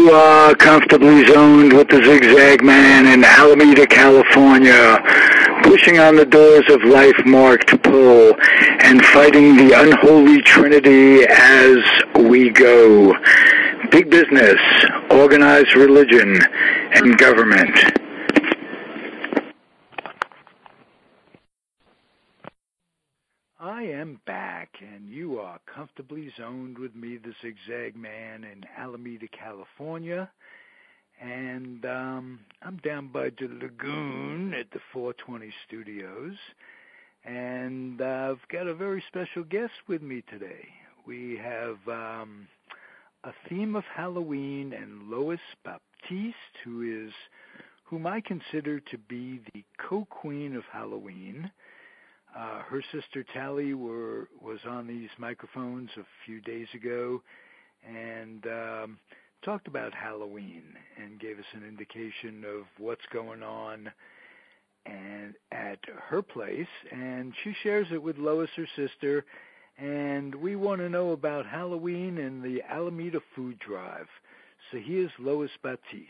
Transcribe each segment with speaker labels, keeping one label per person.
Speaker 1: You are comfortably zoned with the Zigzag Man in Alameda, California, pushing on the doors of life marked pull and fighting the unholy trinity as we go. Big business, organized religion, and government. I am back, and you are comfortably zoned with me, the Zigzag Man, in Alameda, California. And I'm down by the lagoon at the 420 Studios. And I've got a very special guest with me today. We have a theme of Halloween, and Lois Baptiste, whom I consider to be the co-queen of Halloween. Her sister Tally was on these microphones a few days ago and talked about Halloween and gave us an indication of what's going on and at her place. And she shares it with Lois, her sister, and we want to know about Halloween and the Alameda Food Drive. So here's Lois Baptiste.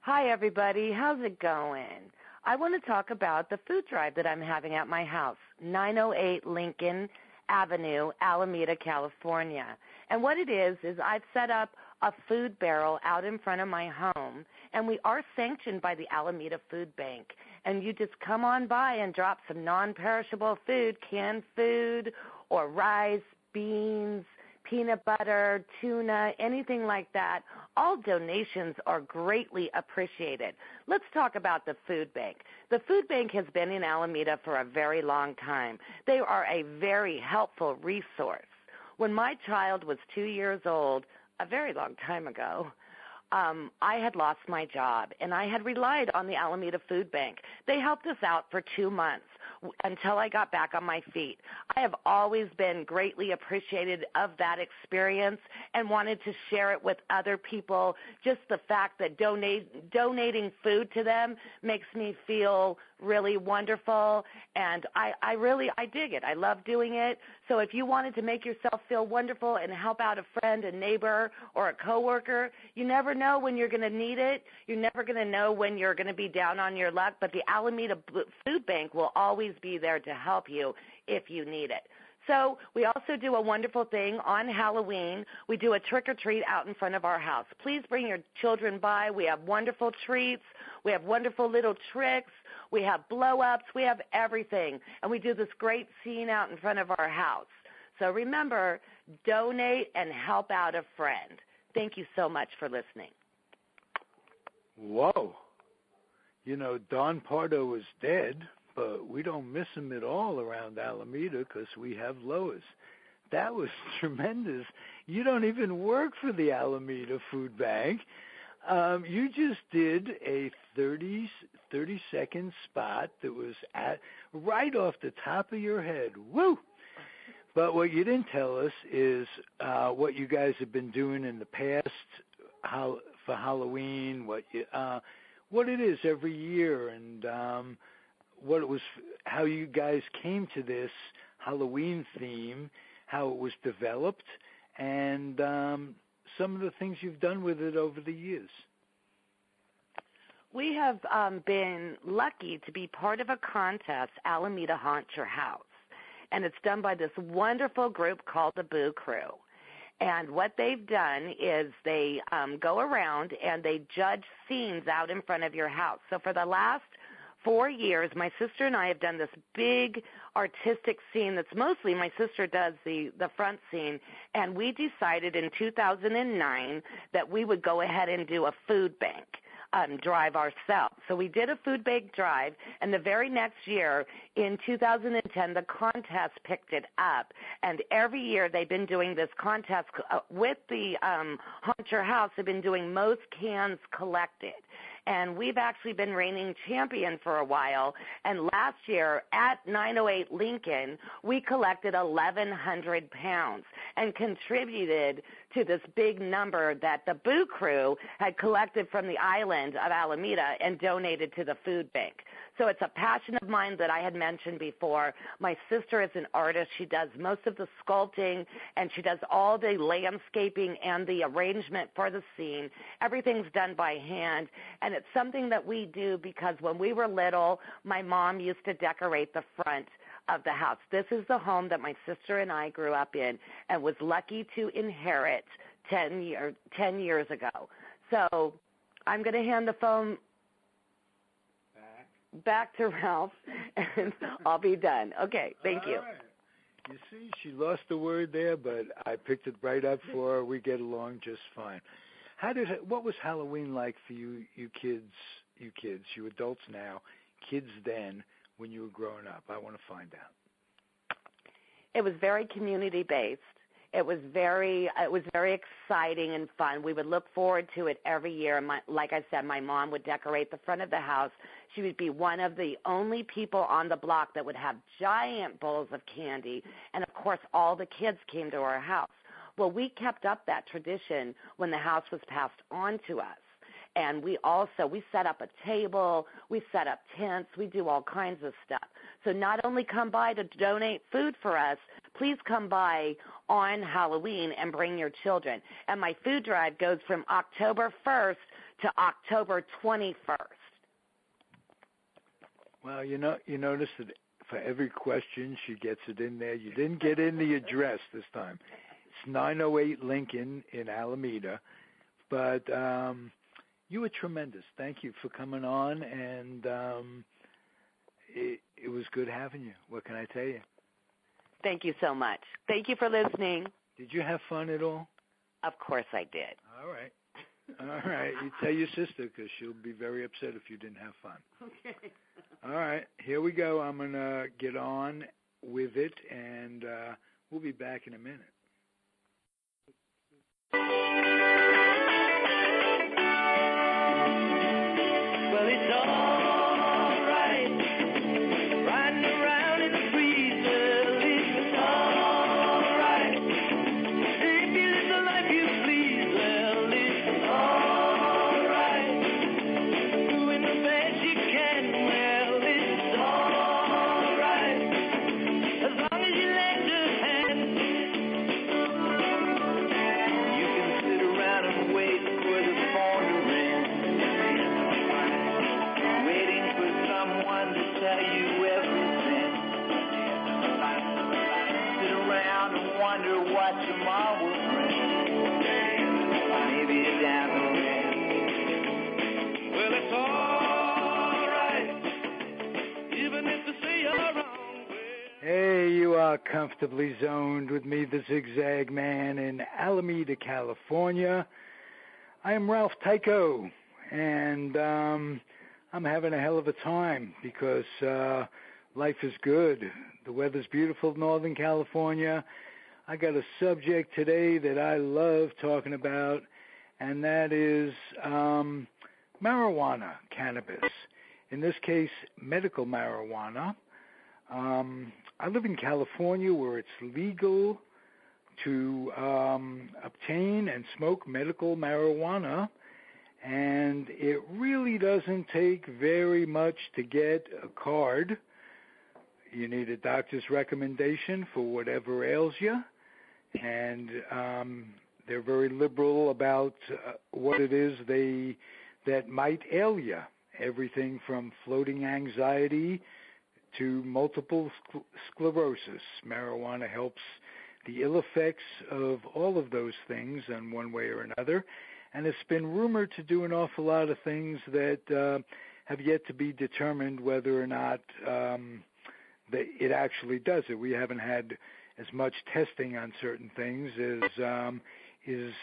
Speaker 2: Hi, everybody. How's it going? I want to talk about the food drive that I'm having at my house, 908 Lincoln Avenue, Alameda, California. And what it is I've set up a food barrel out in front of my home, and we are sanctioned by the Alameda Food Bank. And you just come on by and drop some non-perishable food, canned food, or rice, beans, peanut butter, tuna, anything like that. All donations are greatly appreciated. Let's talk about the food bank. The food bank has been in Alameda for a very long time. They are a very helpful resource. When my child was 2 years old, a very long time ago, I had lost my job, and I had relied on the Alameda Food Bank. They helped us out for 2 months until I got back on my feet. I have always been greatly appreciated of that experience and wanted to share it with other people. Just the fact that donating food to them makes me feel really wonderful, and I dig it. I love doing it. So if you wanted to make yourself feel wonderful and help out a friend, a neighbor, or a coworker, you never know when you're going to need it. You're never going to know when you're going to be down on your luck, but the Alameda Food Bank will always be there to help you if you need it. So we also do a wonderful thing on Halloween. We do a trick-or-treat out in front of our house. Please bring your children by. We have wonderful treats. We have wonderful little tricks. We have blow-ups. We have everything. And we do this great scene out in front of our house. So remember, donate and help out a friend. Thank you so much for listening.
Speaker 1: Whoa. You know, Don Pardo is dead, but we don't miss him at all around Alameda because we have Lois. That was tremendous. You don't even work for the Alameda Food Bank. You just did a 30-second spot that was right off the top of your head. Woo! But what you didn't tell us is what you guys have been doing in the past for Halloween, what it is every year, and what it was, how you guys came to this Halloween theme, how it was developed, and some of the things you've done with it over the years.
Speaker 2: We have been lucky to be part of a contest, Alameda Haunt Your House, and it's done by this wonderful group called the Boo Crew. And what they've done is they go around and they judge scenes out in front of your house. So for the last 4 years, my sister and I have done this big artistic scene that's mostly my sister does the front scene, and we decided in 2009 that we would go ahead and do a food bank drive ourselves. So we did a food bank drive, and the very next year, in 2010, the contest picked it up, and every year they've been doing this contest with the Haunt Your House. They've been doing most cans collected. And we've actually been reigning champion for a while. And last year at 908 Lincoln, we collected 1,100 pounds and contributed to this big number that the Boo Crew had collected from the island of Alameda and donated to the food bank. So it's a passion of mine that I had mentioned before. My sister is an artist. She does most of the sculpting, and she does all the landscaping and the arrangement for the scene. Everything's done by hand, and it's something that we do because when we were little, my mom used to decorate the front of the house. This is the home that my sister and I grew up in and was lucky to inherit 10 years ago. So I'm going to hand the phone back to Ralph, and I'll be done. Okay, thank you.
Speaker 1: Right. You see, she lost the word there, but I picked it right up for her. We get along just fine. What was Halloween like for you kids, you adults now, kids then, when you were growing up? I want to find out.
Speaker 2: It was very community-based. It was very exciting and fun. We would look forward to it every year. Like I said, my mom would decorate the front of the house. She would be one of the only people on the block that would have giant bowls of candy. And, of course, all the kids came to our house. Well, we kept up that tradition when the house was passed on to us. And we set up a table, we set up tents, we do all kinds of stuff. So not only come by to donate food for us, please come by on Halloween and bring your children. And my food drive goes from October 1st to October 21st.
Speaker 1: Well, you notice that for every question, she gets it in there. You didn't get in the address this time. It's 908 Lincoln in Alameda. But you were tremendous. Thank you for coming on, and it was good having you. What can I tell you?
Speaker 2: Thank you so much. Thank you for listening.
Speaker 1: Did you have fun at all?
Speaker 2: Of course I did.
Speaker 1: All right. All right. You tell your sister because she'll be very upset if you didn't have fun.
Speaker 2: Okay.
Speaker 1: All right. Here we go. I'm going to get on with it, and we'll be back in a minute.
Speaker 3: Well, it's all right, riding around in the breeze. Well, it's all right, if you live the life you please. Well, it's all right, doing the best you can. Well, it's all right, as long as you lend a hand. You can sit around and wait for the phone to ring, waiting for someone to tell you everything. Sit around and wonder what tomorrow will bring. Maybe down the lane. Well, it's all right, even if they say you're wrong.
Speaker 1: Hey, you are comfortably zoned with me, the Zigzag Man, in Alameda, California. I am Ralph Tycho, and I'm having a hell of a time because life is good. The weather's beautiful in Northern California. I got a subject today that I love talking about, and that is marijuana, cannabis. In this case, medical marijuana. I live in California where it's legal to obtain and smoke medical marijuana, and it really doesn't take very much to get a card. You need a doctor's recommendation for whatever ails you, and they're very liberal about what it is that might ail you. Everything from floating anxiety to multiple sclerosis. Marijuana helps the ill effects of all of those things in one way or another, and it's been rumored to do an awful lot of things that have yet to be determined whether or not that it actually does it. We haven't had as much testing on certain things as is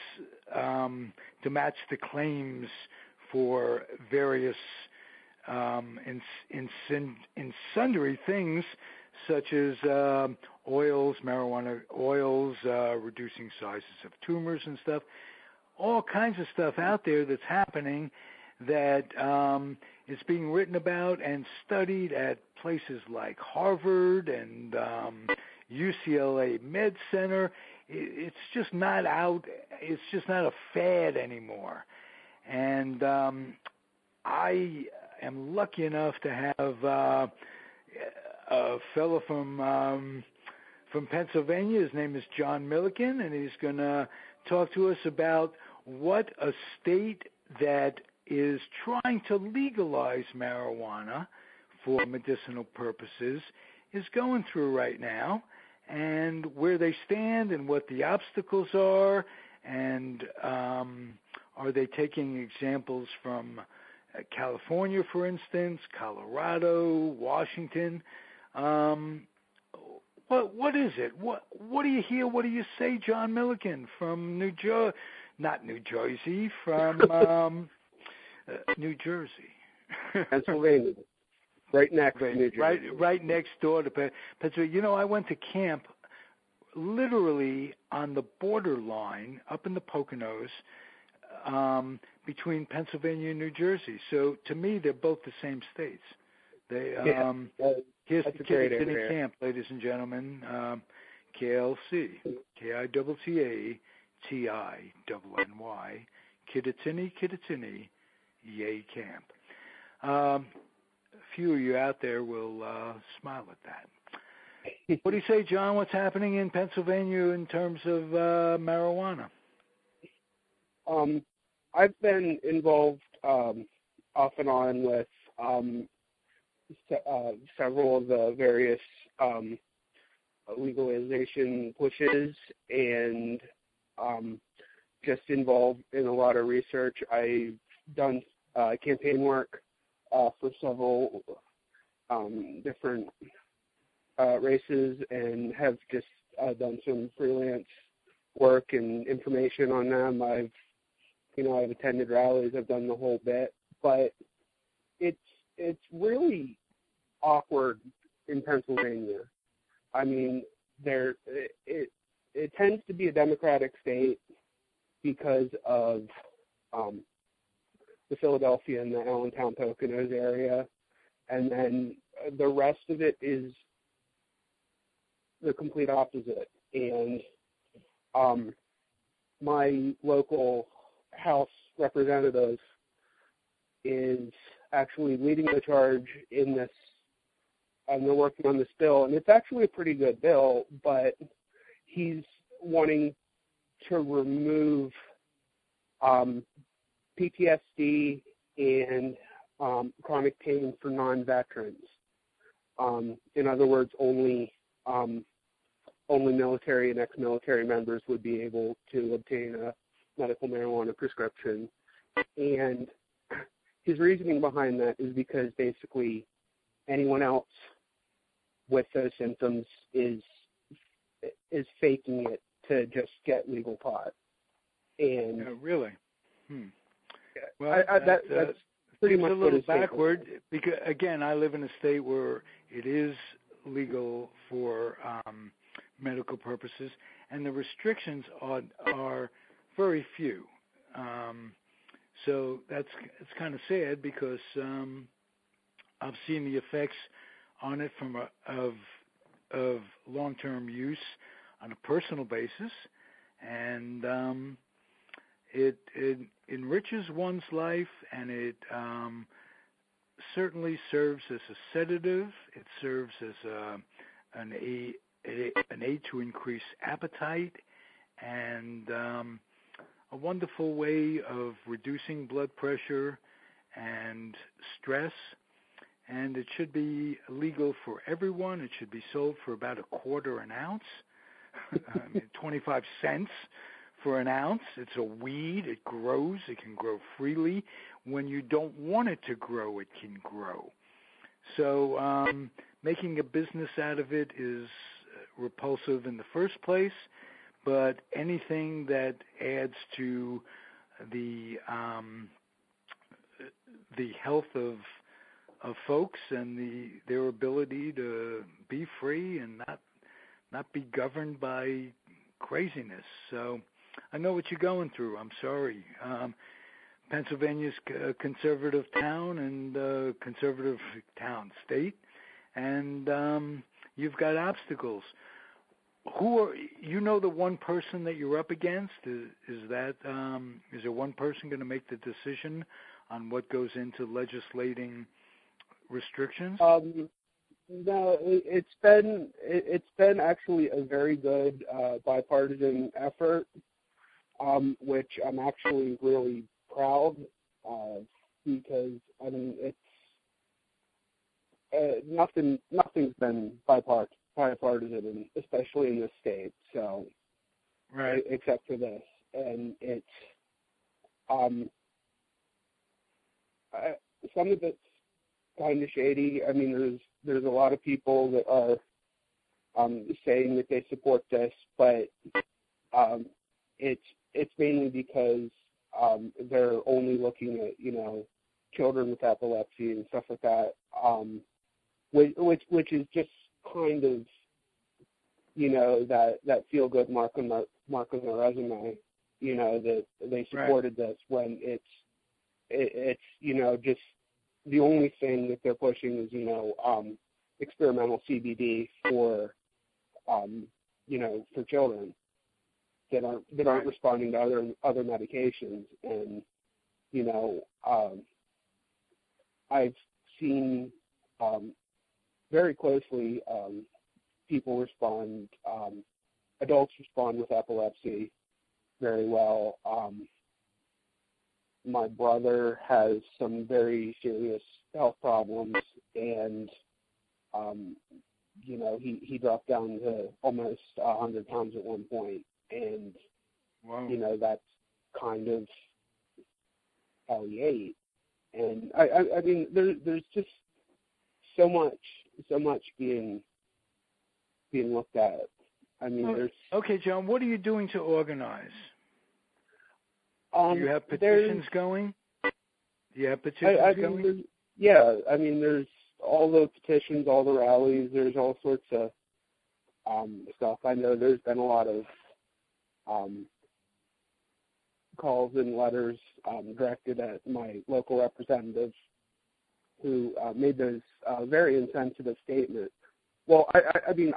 Speaker 1: to match the claims for various in sundry things such as oils, marijuana oils, reducing sizes of tumors and stuff. All kinds of stuff out there that's happening that is being written about and studied at places like Harvard and UCLA Med Center. it's just not out. It's just not a fad anymore. And I am lucky enough to have a fellow from Pennsylvania. His name is John Milliken, and he's going to talk to us about what a state that is trying to legalize marijuana for medicinal purposes is going through right now, and where they stand and what the obstacles are, and are they taking examples from California, for instance, Colorado, Washington? What is it? What do you hear? What do you say, John Milliken from not New Jersey, from New Jersey,
Speaker 4: Pennsylvania, right next to New Jersey,
Speaker 1: right next door to Pennsylvania. You know, I went to camp literally on the borderline up in the Poconos between Pennsylvania and New Jersey. So to me, they're both the same states. They here's the Kitty Camp, ladies and gentlemen. KLC, KITTATINNY, Kittatinny, Yay Camp. A few of you out there will smile at that. What do you say, John? What's happening in Pennsylvania in terms of marijuana?
Speaker 4: I've been involved off and on with several of the various legalization pushes, and just involved in a lot of research. I've done campaign work for several different races, and have just done some freelance work and information on them. I've attended rallies. I've done the whole bit, but it's really awkward in Pennsylvania. I mean, it tends to be a Democratic state because of the Philadelphia and the Allentown Poconos area, and then the rest of it is the complete opposite. And my local House representative is actually leading the charge in this, and they're working on this bill, and it's actually a pretty good bill, but he's wanting to remove PTSD and chronic pain for non-veterans. In other words, only military and ex-military members would be able to obtain a medical marijuana prescription. And his reasoning behind that is because basically anyone else with those symptoms is faking it to just get legal pot. And
Speaker 1: really? Well,
Speaker 4: that's pretty much
Speaker 1: a little backward, because again, I live in a state where it is legal for medical purposes, and the restrictions are very few. So it's kind of sad, because I've seen the effects on it of long-term use on a personal basis, and it enriches one's life, and it certainly serves as a sedative. It serves as an aid to increase appetite, and a wonderful way of reducing blood pressure and stress. And it should be legal for everyone. It should be sold for about $0.25 an ounce, 25 cents for an ounce. It's a weed. It grows. It can grow freely. When you don't want it to grow, it can grow. So making a business out of it is repulsive in the first place, but anything that adds to the health of folks and their ability to be free and not be governed by craziness. So I know what you're going through. I'm sorry. Pennsylvania's a conservative town and conservative town state, and you've got obstacles. who are you know the one person that you're up against? Is there one person going to make the decision on what goes into legislating restrictions?
Speaker 4: No, it's been actually a very good bipartisan effort, which I'm actually really proud of, because I mean it's nothing's been bipartisan, especially in this state. So,
Speaker 1: right,
Speaker 4: except for this, and it's some of it's kind of shady. I mean, there's a lot of people that are saying that they support this, but it's mainly because they're only looking at children with epilepsy and stuff like that, which is just kind of that feel good mark on their resume, that they supported this, when it's just the only thing that they're pushing is experimental CBD for for children that aren't responding to other medications. And I've seen very closely people respond, adults respond with epilepsy very well. My brother has some very serious health problems, and he dropped down to almost 100 pounds at one point, and
Speaker 1: wow.
Speaker 4: That's kind of how he ate. And I mean, there's just so much being looked at. I mean, there's.
Speaker 1: Okay, John, what are you doing to organize? Do you have petitions going? Going?
Speaker 4: Yeah, I mean, there's all the petitions, all the rallies. There's all sorts of stuff. I know there's been a lot of calls and letters directed at my local representative, who made those very insensitive statements. Well, I mean,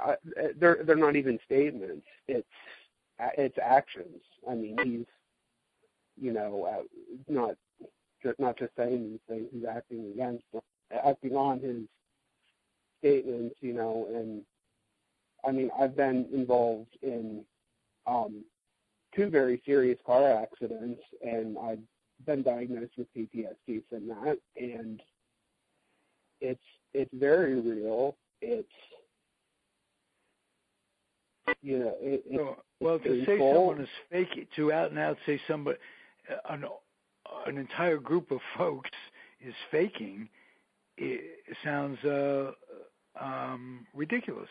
Speaker 4: they're not even statements. It's actions. I mean, he's not just saying these things. He's acting on his statements. And I mean, I've been involved in 2 very serious car accidents, and I've been diagnosed with PTSD from that, and it's very real. It's
Speaker 1: well, to say someone is fake, to out and out say somebody, an entire group of folks is faking, it sounds ridiculous.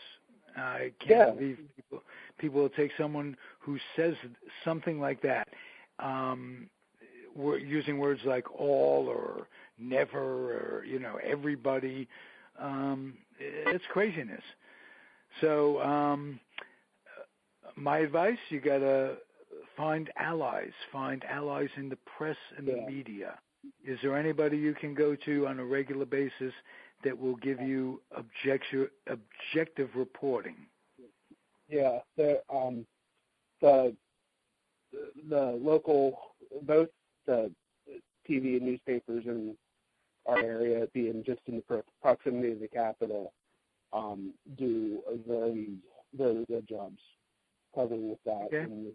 Speaker 1: I can't believe people will take someone who says something like that, using words like all or never or everybody. It's craziness. So my advice: you gotta find allies in the press and the media. Is there anybody you can go to on a regular basis that will give you objective reporting?
Speaker 4: Yeah, the local, both the TV and newspapers in our area, being just in the proximity of the Capitol, do a very, very good jobs covering with that.
Speaker 1: Okay.
Speaker 4: And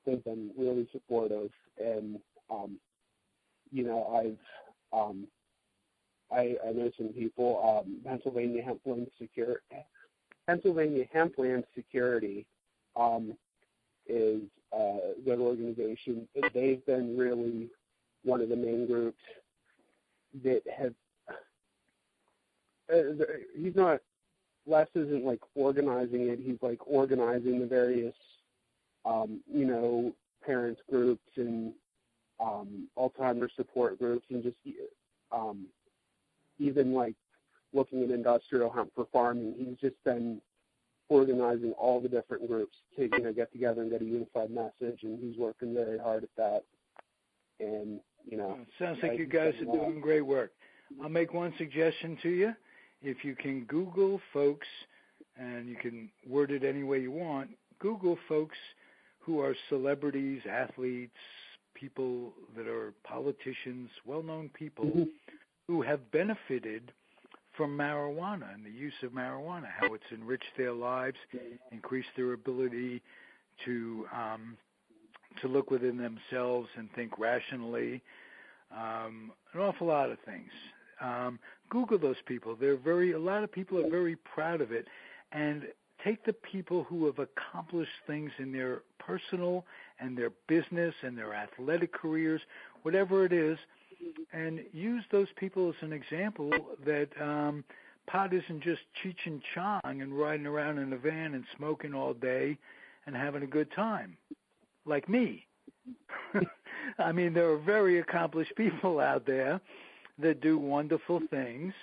Speaker 4: they've been really supportive, and I know some people. Pennsylvania Hempland Security is a good organization. They've been really one of the main groups that have. Les isn't like organizing it. He's like organizing the various, parents groups and Alzheimer's support groups, and just even like looking at industrial hemp for farming. He's just been organizing all the different groups to get together and get a unified message, and he's working very hard at that. And
Speaker 1: it sounds like you guys are doing great work. I'll make one suggestion to you. If you can Google folks and you can word it any way you want. Google folks who are celebrities, athletes, people that are politicians, well-known people who have benefited from marijuana and the use of marijuana, how it's enriched their lives, increased their ability to look within themselves and think rationally, an awful lot of things. Google those people. A lot of people are very proud of it, and take the people who have accomplished things in their personal and their business and their athletic careers, whatever it is, and use those people as an example that pot isn't just Cheech and Chong and riding around in a van and smoking all day and having a good time, like me. I mean, there are very accomplished people out there that do wonderful things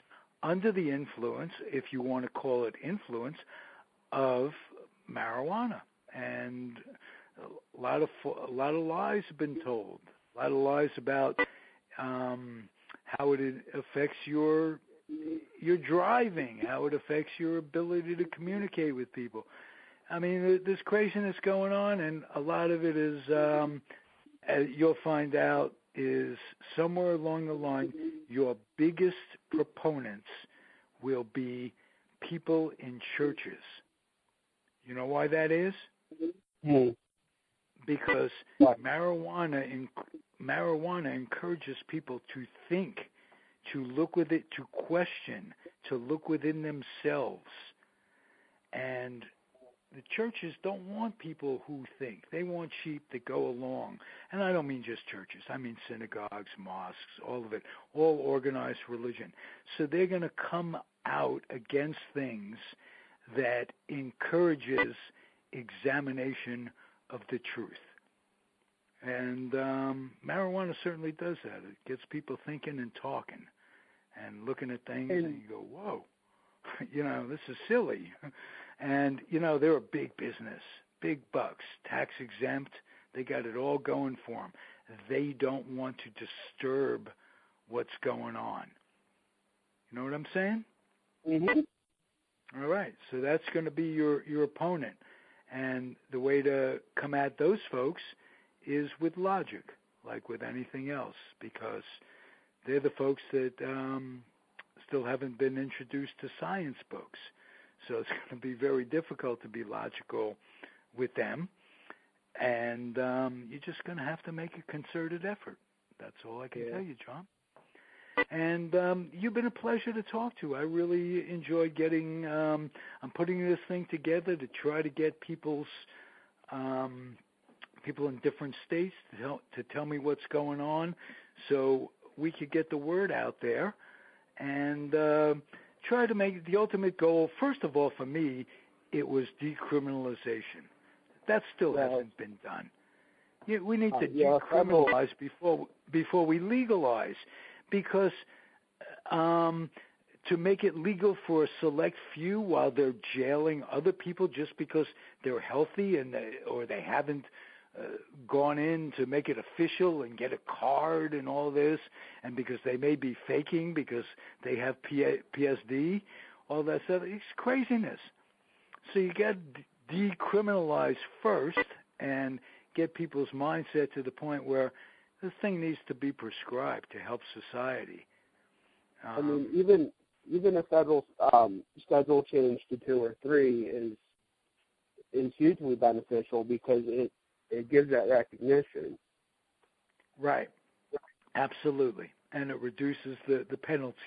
Speaker 1: under the influence, if you want to call it influence, of marijuana. And a lot of lies have been told, a lot of lies about how it affects your driving, how it affects your ability to communicate with people. I mean, there's craziness going on, and a lot of it is, as you'll find out, is somewhere along the line, your biggest proponents will be people in churches. You know why that is? Because marijuana encourages people to think, to look with it, to question, to look within themselves. And the churches don't want people who think. They want sheep that go along. And I don't mean just churches. I mean synagogues, mosques, all of it, all organized religion. So they're going to come out against things that encourages examination of the truth. And marijuana certainly does that. It gets people thinking and talking and looking at things, and you go, whoa, this is silly. And, they're a big business, big bucks, tax exempt. They got it all going for them. They don't want to disturb what's going on. You know what I'm saying?
Speaker 4: Mm-hmm.
Speaker 1: All right, so that's going to be your opponent. And the way to come at those folks is with logic, like with anything else, because they're the folks that still haven't been introduced to science books. So it's going to be very difficult to be logical with them. And you're just going to have to make a concerted effort. That's all I can tell you, John. And you've been a pleasure to talk to. I really enjoyed getting, I'm putting this thing together to try to get people in different states to tell me what's going on so we could get the word out there and try to make the ultimate goal. First of all, for me, it was decriminalization. That still hasn't been done. We need to decriminalize before we legalize, because to make it legal for a select few while they're jailing other people just because they're healthy or they haven't gone in to make it official and get a card and all this, and because they may be faking because they have PSD, all that stuff, it's craziness. So you got to decriminalize first and get people's mindset to the point where this thing needs to be prescribed to help society.
Speaker 4: I mean, even a federal schedule change to 2 or 3 is hugely beneficial because it gives that recognition.
Speaker 1: Right. Absolutely. And it reduces the penalties,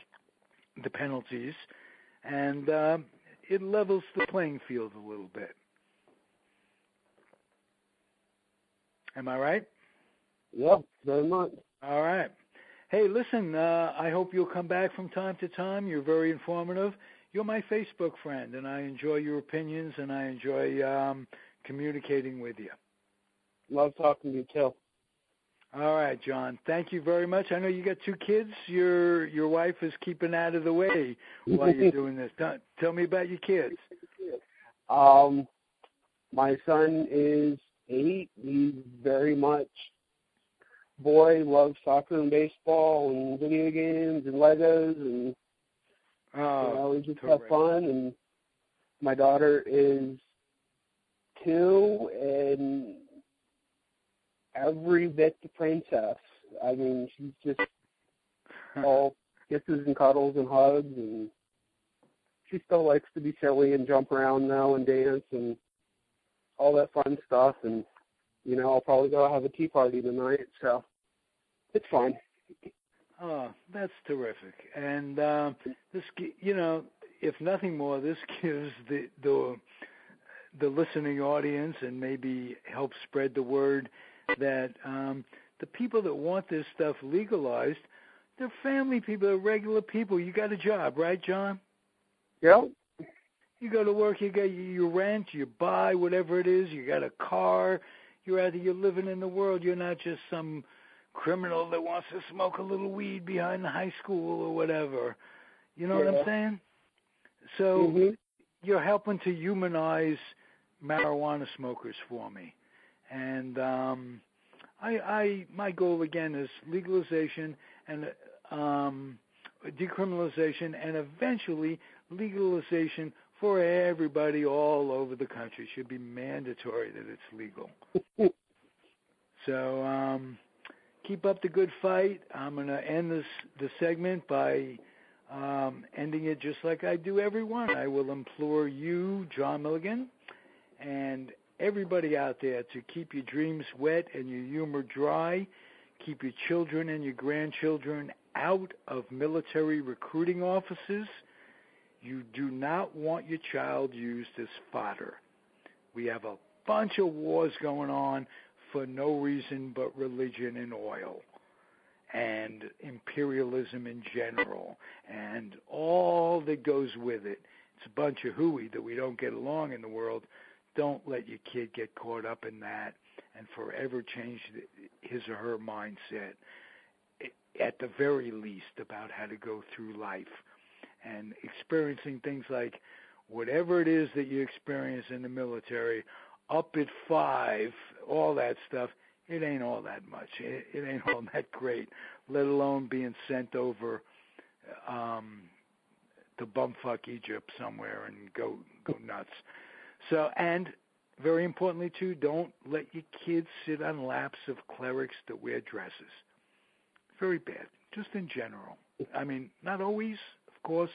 Speaker 1: and it levels the playing field a little bit. Am I right?
Speaker 4: Yep, very much.
Speaker 1: All right. Hey, listen, I hope you'll come back from time to time. You're very informative. You're my Facebook friend, and I enjoy your opinions, and I enjoy communicating with you.
Speaker 4: Love talking to you, too.
Speaker 1: All right, John. Thank you very much. I know you got 2 kids. Your wife is keeping out of the way while you're doing this. Tell me about your kids.
Speaker 4: My son is 8. He's very much boy, loves soccer and baseball and video games and Legos, and we just have fun. And My daughter is 2 and every bit the princess. I mean, she's just all kisses and cuddles and hugs, and she still likes to be silly and jump around now and dance and all that fun stuff. And, you know, I'll probably go have a tea party tonight, so it's fun.
Speaker 1: Oh, that's terrific. And this, you know, if nothing more, this gives the listening audience and maybe helps spread the word that the people that want this stuff legalized, they're family people, they're regular people. You got a job, right, John?
Speaker 4: Yep.
Speaker 1: You go to work, you rent, you buy whatever it is, you got a car, you're living in the world. You're not just some criminal that wants to smoke a little weed behind the high school or whatever. You know what I'm saying? So you're helping to humanize marijuana smokers for me. And my goal again is legalization and decriminalization and eventually legalization for everybody all over the country. It should be mandatory that it's legal. So keep up the good fight. I'm going to end the segment by ending it just like I do every one. I will implore you, John Milligan, and everybody out there to keep your dreams wet and your humor dry. Keep your children and your grandchildren out of military recruiting offices. You do not want your child used as fodder. We have a bunch of wars going on for no reason but religion and oil and imperialism in general and all that goes with it. It's a bunch of hooey that we don't get along in the world. Don't let your kid get caught up in that and forever change his or her mindset, at the very least, about how to go through life and experiencing things like whatever it is that you experience in the military, up at 5, all that stuff, it ain't all that much. It ain't all that great, let alone being sent over to bumfuck Egypt somewhere and go nuts. So, and very importantly, too, don't let your kids sit on laps of clerics that wear dresses. Very bad, just in general. I mean, not always, of course.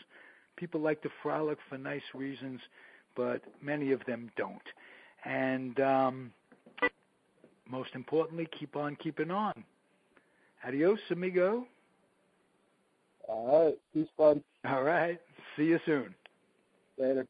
Speaker 1: People like to frolic for nice reasons, but many of them don't. And most importantly, keep on keeping on. Adios, amigo.
Speaker 4: All right. Peace, bud.
Speaker 1: All right. See you soon.
Speaker 4: Later.